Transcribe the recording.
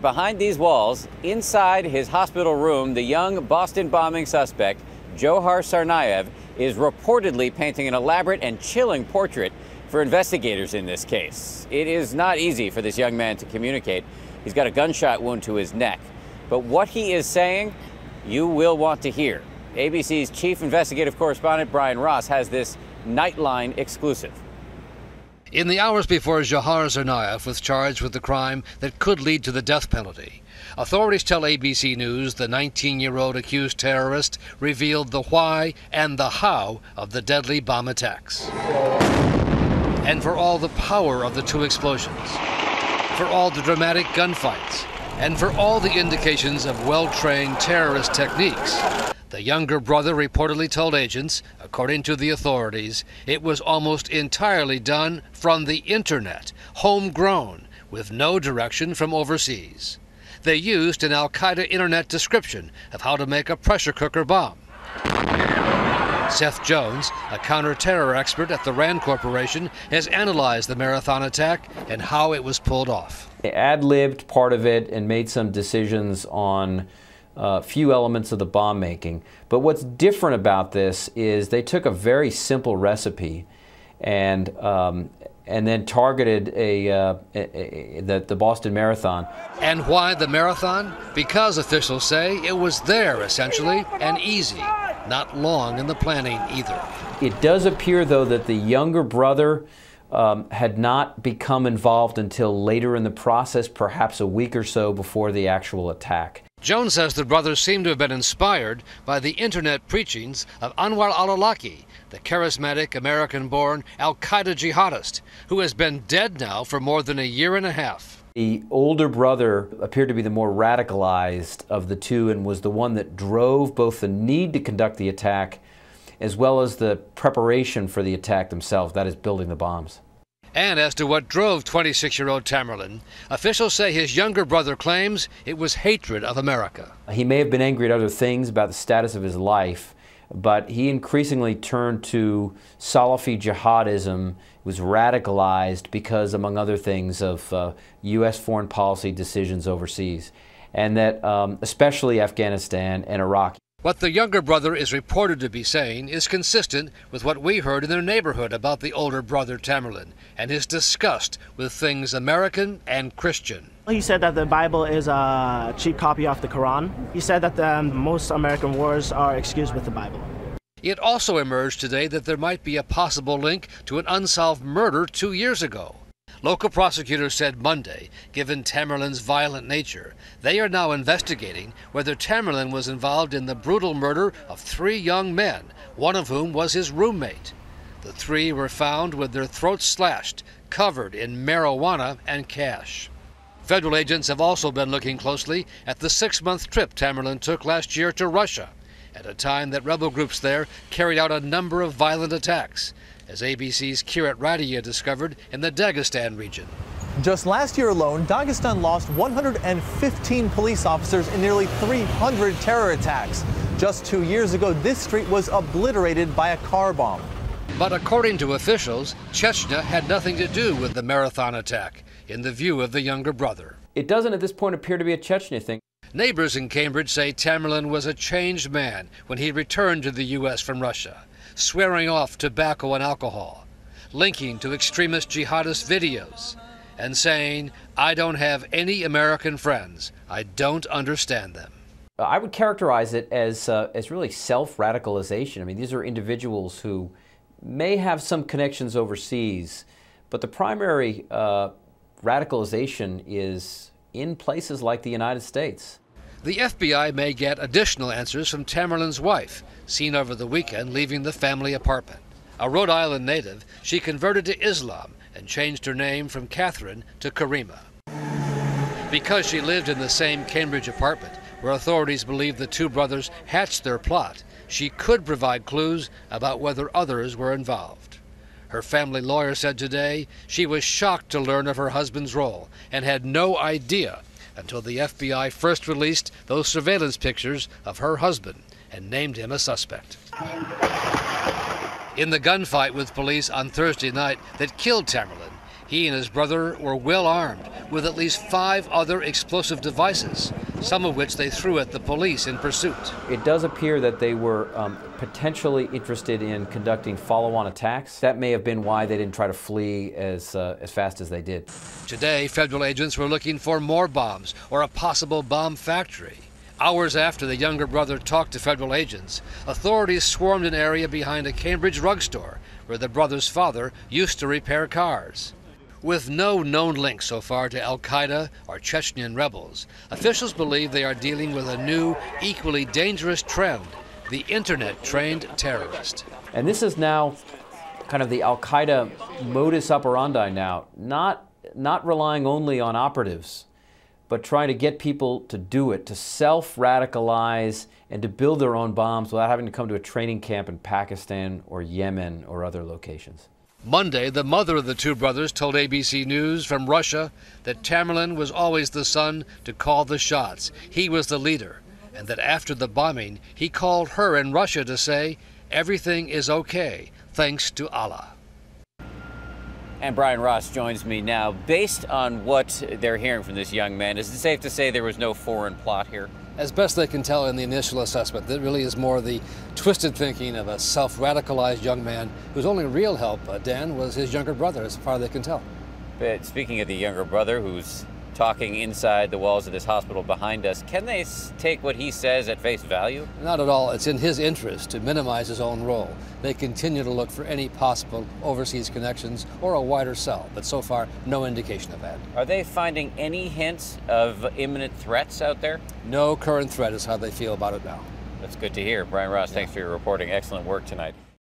Behind these walls, inside his hospital room, the young Boston bombing suspect, Johar Tsarnaev, is reportedly painting an elaborate and chilling portrait for investigators in this case. It is not easy for this young man to communicate. He's got a gunshot wound to his neck. But what he is saying, you will want to hear. ABC's chief investigative correspondent Brian Ross has this Nightline exclusive. In the hours before Johar Tsarnaev was charged with the crime that could lead to the death penalty, authorities tell ABC News the 19-year-old accused terrorist revealed the why and the how of the deadly bomb attacks. And for all the power of the two explosions, for all the dramatic gunfights, and for all the indications of well-trained terrorist techniques, the younger brother reportedly told agents, according to the authorities, it was almost entirely done from the internet, homegrown, with no direction from overseas. They used an Al-Qaeda internet description of how to make a pressure cooker bomb. Seth Jones, a counter-terror expert at the RAND Corporation, has analyzed the marathon attack and how it was pulled off. They ad-libbed part of it and made some decisions on a few elements of the bomb making. But what's different about this is they took a very simple recipe and then targeted the Boston Marathon. And why the marathon? Because officials say it was there, essentially, and easy. Not long in the planning either. It does appear, though, that the younger brother had not become involved until later in the process, perhaps a week or so before the actual attack. Jones says the brothers seem to have been inspired by the internet preachings of Anwar al-Awlaki, the charismatic American-born Al-Qaeda jihadist, who has been dead now for more than a year and a half. The older brother appeared to be the more radicalized of the two and was the one that drove both the need to conduct the attack as well as the preparation for the attack themselves, that is, building the bombs. And as to what drove 26-year-old Tamerlan, officials say his younger brother claims it was hatred of America. He may have been angry at other things about the status of his life, but he increasingly turned to Salafi jihadism, was radicalized because, among other things, of U.S. foreign policy decisions overseas, and that especially Afghanistan and Iraq. What the younger brother is reported to be saying is consistent with what we heard in their neighborhood about the older brother Tamerlan and his disgust with things American and Christian. He said that the Bible is a cheap copy of the Quran. He said that most American wars are excused with the Bible. It also emerged today that there might be a possible link to an unsolved murder 2 years ago. Local prosecutors said Monday, given Tamerlan's violent nature, they are now investigating whether Tamerlan was involved in the brutal murder of 3 young men, one of whom was his roommate. The 3 were found with their throats slashed, covered in marijuana and cash. Federal agents have also been looking closely at the 6-month trip Tamerlan took last year to Russia, at a time that rebel groups there carried out a number of violent attacks, as ABC's Kirat Radia discovered in the Dagestan region. Just last year alone, Dagestan lost 115 police officers in nearly 300 terror attacks. Just 2 years ago, this street was obliterated by a car bomb. But according to officials, Chechnya had nothing to do with the marathon attack, in the view of the younger brother. It doesn't at this point appear to be a Chechnya thing. Neighbors in Cambridge say Tamerlan was a changed man when he returned to the U.S. from Russia, swearing off tobacco and alcohol, linking to extremist jihadist videos, and saying, "I don't have any American friends. I don't understand them." I would characterize it as really self-radicalization. I mean, these are individuals who may have some connections overseas, but the primary radicalization is in places like the United States. The FBI may get additional answers from Tamerlan's wife, seen over the weekend leaving the family apartment. A Rhode Island native, she converted to Islam and changed her name from Catherine to Karima. Because she lived in the same Cambridge apartment, where authorities believe the 2 brothers hatched their plot, she could provide clues about whether others were involved. Her family lawyer said today she was shocked to learn of her husband's role and had no idea until the FBI first released those surveillance pictures of her husband and named him a suspect. In the gunfight with police on Thursday night that killed Tamerlan, He and his brother were well armed with at least 5 other explosive devices, some of which they threw at the police in pursuit. It does appear that they were potentially interested in conducting follow-on attacks. That may have been why they didn't try to flee as fast as they did. Today, federal agents were looking for more bombs or a possible bomb factory. Hours after the younger brother talked to federal agents, authorities swarmed an area behind a Cambridge rug store where the brother's father used to repair cars. With no known link so far to al-Qaeda or Chechen rebels, officials believe they are dealing with a new, equally dangerous trend, the internet-trained terrorist. And this is now kind of the al-Qaeda modus operandi now, not relying only on operatives, but trying to get people to do it, to self-radicalize and to build their own bombs without having to come to a training camp in Pakistan or Yemen or other locations. Monday, the mother of the 2 brothers told ABC News from Russia that Tamerlan was always the son to call the shots. He was the leader, and that after the bombing, he called her in Russia to say, "Everything is okay, thanks to Allah." And Brian Ross joins me now. Based on what they're hearing from this young man, is it safe to say there was no foreign plot here? As best they can tell in the initial assessment, that really is more the twisted thinking of a self-radicalized young man whose only real help, Dan, was his younger brother, as far as they can tell. But speaking of the younger brother who's talking inside the walls of this hospital behind us, can they take what he says at face value? Not at all. It's in his interest to minimize his own role. They continue to look for any possible overseas connections or a wider cell, but so far, no indication of that. Are they finding any hints of imminent threats out there? No current threat is how they feel about it now. That's good to hear. Brian Ross, thanks for your reporting. Excellent work tonight.